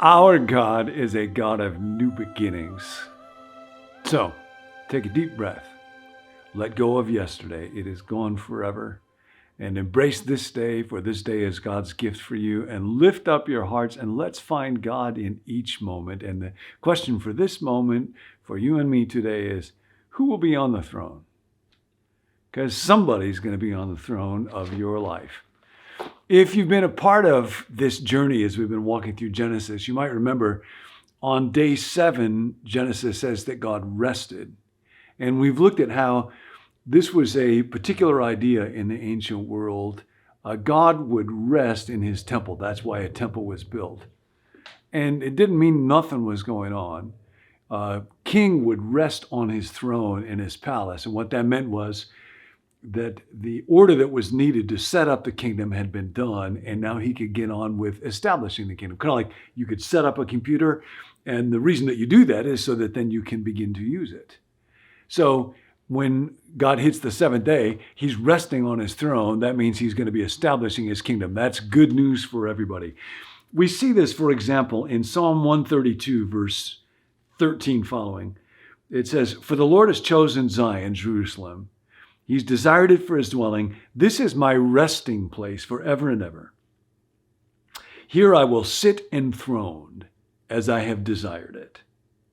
Our God is a God of new beginnings. So, take a deep breath. Let go of yesterday. It is gone forever. And embrace this day, for this day is God's gift for you. And lift up your hearts and let's find God in each moment. And the question for this moment, for you and me today is, who will be on the throne? Because somebody's going to be on the throne of your life. If you've been a part of this journey as we've been walking through Genesis, you might remember on day 7, Genesis says that God rested. And we've looked at how this was a particular idea in the ancient world. God would rest in his temple. That's why a temple was built. And it didn't mean nothing was going on. King would rest on his throne in his palace. And what that meant was that the order that was needed to set up the kingdom had been done, and now he could get on with establishing the kingdom. Kind of like you could set up a computer, and the reason that you do that is so that then you can begin to use it. So when God hits the 7th day, he's resting on his throne. That means he's going to be establishing his kingdom. That's good news for everybody. We see this, for example, in Psalm 132, verse 13 following. It says, "For the Lord has chosen Zion, Jerusalem. He's desired it for his dwelling. This is my resting place forever and ever. Here I will sit enthroned as I have desired it."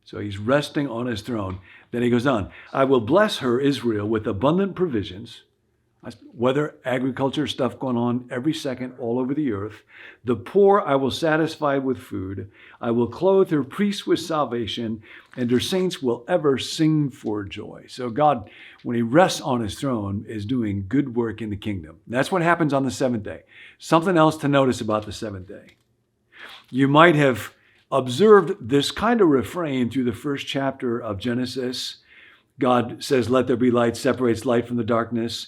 So he's resting on his throne. Then he goes on, "I will bless her, Israel, with abundant provisions." Weather, agriculture, stuff going on every second all over the earth. "The poor I will satisfy with food. I will clothe her priests with salvation, and her saints will ever sing for joy." So God, when he rests on his throne, is doing good work in the kingdom. That's what happens on the 7th day. Something else to notice about the 7th day. You might have observed this kind of refrain through the first chapter of Genesis. God says, "Let there be light," separates light from the darkness.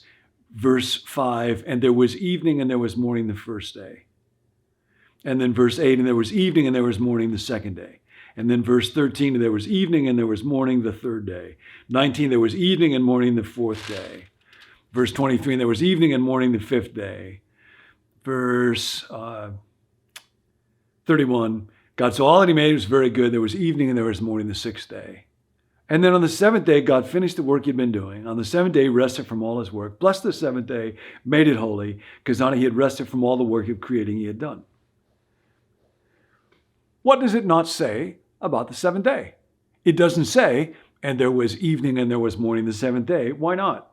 Verse 5, "And there was evening and there was morning the first day." And then verse 8, "And there was evening and there was morning the second day." And then verse 13, "And there was evening and there was morning the third day." 19, "There was evening and morning the fourth day." Verse 23, "And there was evening and morning the fifth day." Verse 31, "God saw all that he made, it was very good. There was evening and there was morning the sixth day." And then on the 7th day, God finished the work he'd been doing. On the 7th day, he rested from all his work, blessed the 7th day, made it holy, because on it he had rested from all the work of creating he had done. What does it not say about the 7th day? It doesn't say, "And there was evening and there was morning the 7th day." Why not?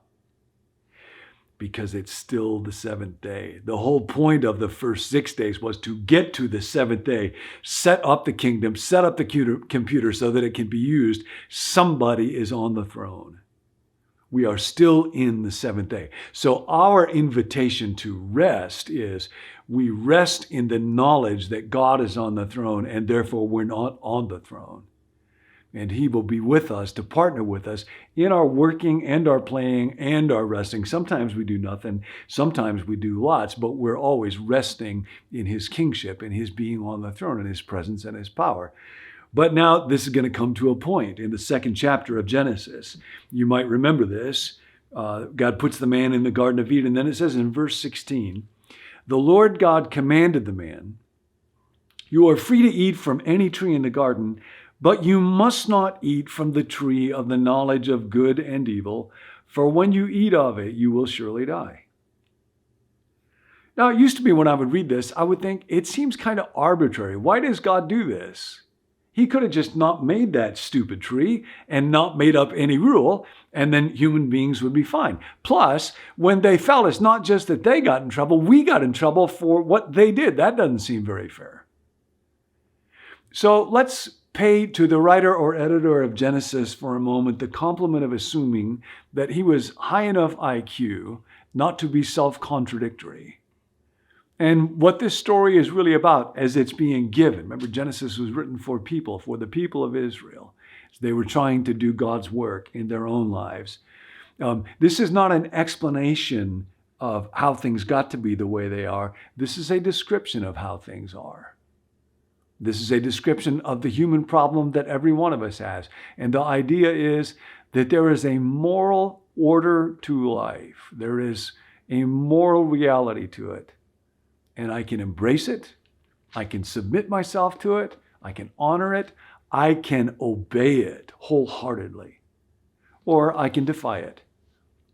Because it's still the 7th day. The whole point of the first 6 days was to get to the 7th day, set up the kingdom, set up the computer so that it can be used. Somebody is on the throne. We are still in the 7th day. So our invitation to rest is we rest in the knowledge that God is on the throne, and therefore we're not on the throne. And he will be with us to partner with us in our working and our playing and our resting. Sometimes we do nothing. Sometimes we do lots, but we're always resting in his kingship and his being on the throne and his presence and his power. But now this is going to come to a point in the 2nd chapter of Genesis. You might remember this. God puts the man in the Garden of Eden. Then it says in verse 16, "The Lord God commanded the man, 'You are free to eat from any tree in the garden, but you must not eat from the tree of the knowledge of good and evil, for when you eat of it, you will surely die.'" Now, it used to be when I would read this, I would think it seems kind of arbitrary. Why does God do this? He could have just not made that stupid tree and not made up any rule, and then human beings would be fine. Plus, when they fell, it's not just that they got in trouble, we got in trouble for what they did. That doesn't seem very fair. So let's pay to the writer or editor of Genesis for a moment the compliment of assuming that he was high enough IQ not to be self-contradictory. And what this story is really about as it's being given. Remember, Genesis was written for people, for the people of Israel. They were trying to do God's work in their own lives. This is not an explanation of how things got to be the way they are. This is a description of how things are. This is a description of the human problem that every one of us has. And the idea is that there is a moral order to life. There is a moral reality to it. And I can embrace it. I can submit myself to it. I can honor it. I can obey it wholeheartedly. Or I can defy it.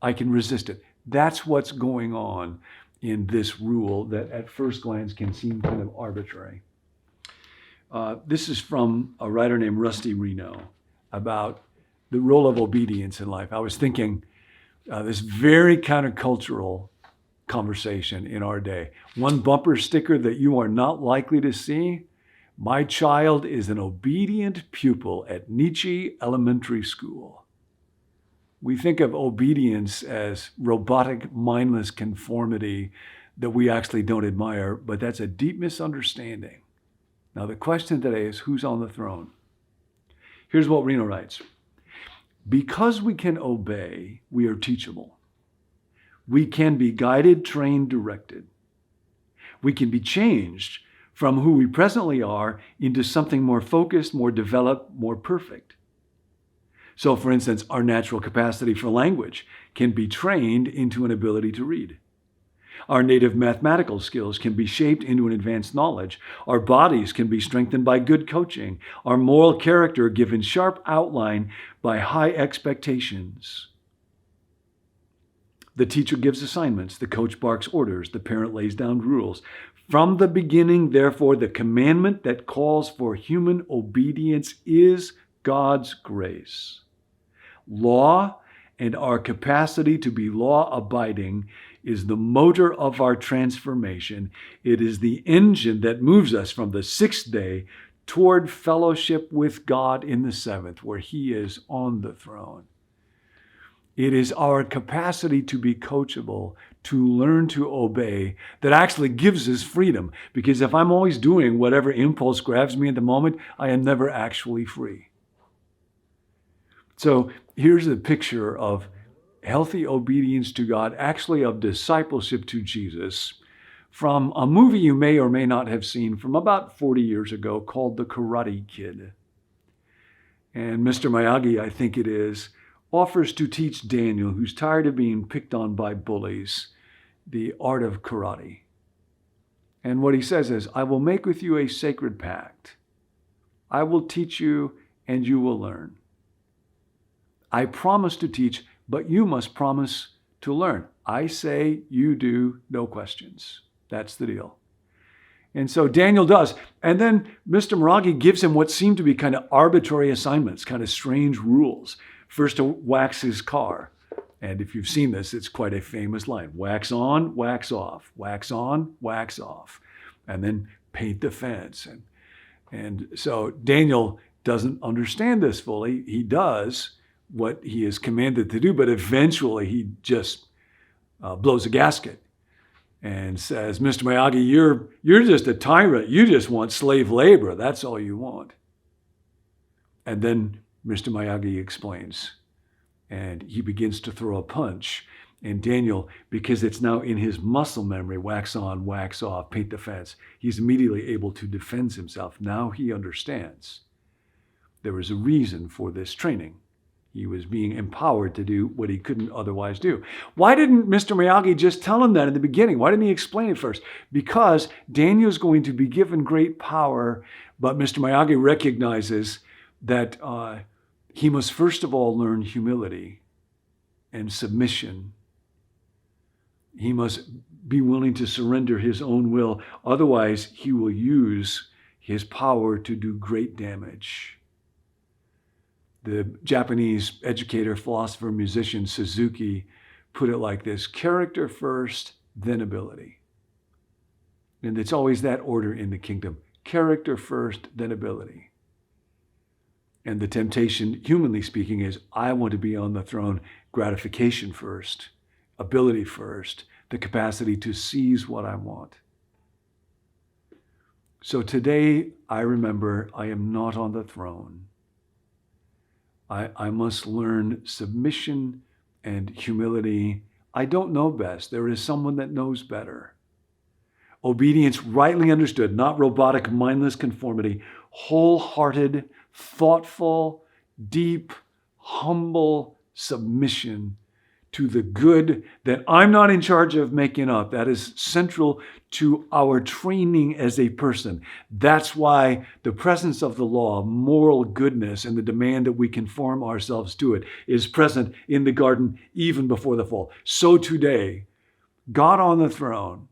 I can resist it. That's what's going on in this rule that at first glance can seem kind of arbitrary. This is from a writer named Rusty Reno about the role of obedience in life. I was thinking this very countercultural conversation in our day. One bumper sticker that you are not likely to see: my child is an obedient pupil at Nietzsche Elementary School. We think of obedience as robotic, mindless conformity that we actually don't admire, but that's a deep misunderstanding. Now, the question today is, who's on the throne? Here's what Reno writes. Because we can obey, we are teachable. We can be guided, trained, directed. We can be changed from who we presently are into something more focused, more developed, more perfect. So, for instance, our natural capacity for language can be trained into an ability to read. Our native mathematical skills can be shaped into an advanced knowledge. Our bodies can be strengthened by good coaching. Our moral character given sharp outline by high expectations. The teacher gives assignments. The coach barks orders. The parent lays down rules. From the beginning, therefore, the commandment that calls for human obedience is God's grace. Law and our capacity to be law-abiding is the motor of our transformation. It is the engine that moves us from the sixth day toward fellowship with God in the seventh, where He is on the throne. It is our capacity to be coachable, to learn to obey, that actually gives us freedom. Because if I'm always doing whatever impulse grabs me at the moment, I am never actually free. So here's a picture of healthy obedience to God, actually of discipleship to Jesus, from a movie you may or may not have seen from about 40 years ago called The Karate Kid. And Mr. Miyagi, I think it is, offers to teach Daniel, who's tired of being picked on by bullies, the art of karate. And what he says is, I will make with you a sacred pact. I will teach you and you will learn. I promise to teach, but you must promise to learn. I say, you do, no questions. That's the deal. And so Daniel does. And then Mr. Miyagi gives him what seem to be kind of arbitrary assignments, kind of strange rules. First, to wax his car. And if you've seen this, it's quite a famous line. Wax on, wax off. Wax on, wax off. And then paint the fence. And so Daniel doesn't understand this fully. He does what he is commanded to do, but eventually he just blows a gasket and says, Mr. Miyagi, you're just a tyrant. You just want slave labor. That's all you want. And then Mr. Miyagi explains, and he begins to throw a punch. And Daniel, because it's now in his muscle memory, wax on, wax off, paint the fence, he's immediately able to defend himself. Now he understands there was a reason for this training. He was being empowered to do what he couldn't otherwise do. Why didn't Mr. Miyagi just tell him that in the beginning? Why didn't he explain it first? Because Daniel's going to be given great power, but Mr. Miyagi recognizes that he must first of all learn humility and submission. He must be willing to surrender his own will. Otherwise, he will use his power to do great damage. The Japanese educator, philosopher, musician Suzuki put it like this: character first, then ability. And it's always that order in the kingdom. Character first, then ability. And the temptation, humanly speaking, is I want to be on the throne. Gratification first, ability first, the capacity to seize what I want. So today, I remember I am not on the throne. I must learn submission and humility. I don't know best. There is someone that knows better. Obedience rightly understood, not robotic, mindless conformity. Wholehearted, thoughtful, deep, humble submission to the good that I'm not in charge of making up. That is central to our training as a person. That's why the presence of the law, moral goodness, and the demand that we conform ourselves to it is present in the garden even before the fall. So today, God on the throne,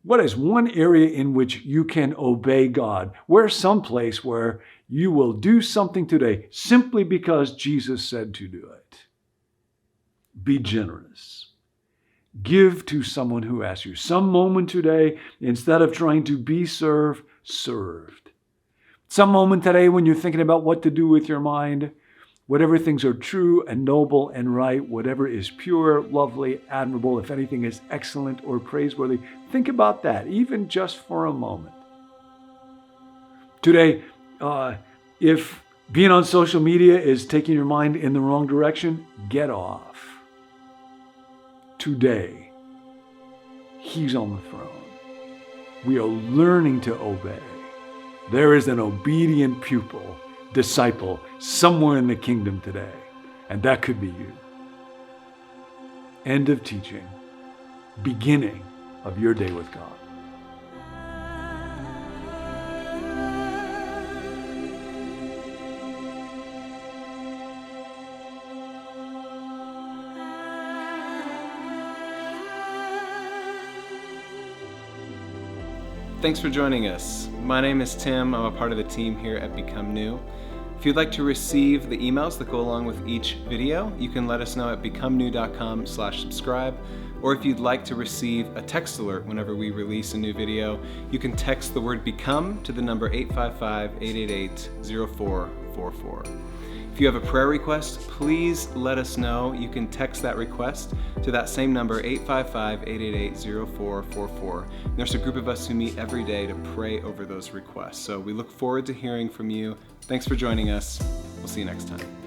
what is one area in which you can obey God? Where's some place where you will do something today simply because Jesus said to do it? Be generous. Give to someone who asks you. Some moment today, instead of trying to be served. Some moment today when you're thinking about what to do with your mind, whatever things are true and noble and right, whatever is pure, lovely, admirable, if anything is excellent or praiseworthy, think about that, even just for a moment. Today, if being on social media is taking your mind in the wrong direction, get off. Today, He's on the throne. We are learning to obey. There is an obedient pupil, disciple, somewhere in the kingdom today, and that could be you. End of teaching. Beginning of your day with God. Thanks for joining us. My name is Tim. I'm a part of the team here at Become New. If you'd like to receive the emails that go along with each video, you can let us know at becomenew.com/subscribe. Or if you'd like to receive a text alert whenever we release a new video, you can text the word BECOME to the number 855-888-0444. If you have a prayer request, please let us know. You can text that request to that same number, 855-888-0444. There's a group of us who meet every day to pray over those requests. So we look forward to hearing from you. Thanks for joining us. We'll see you next time.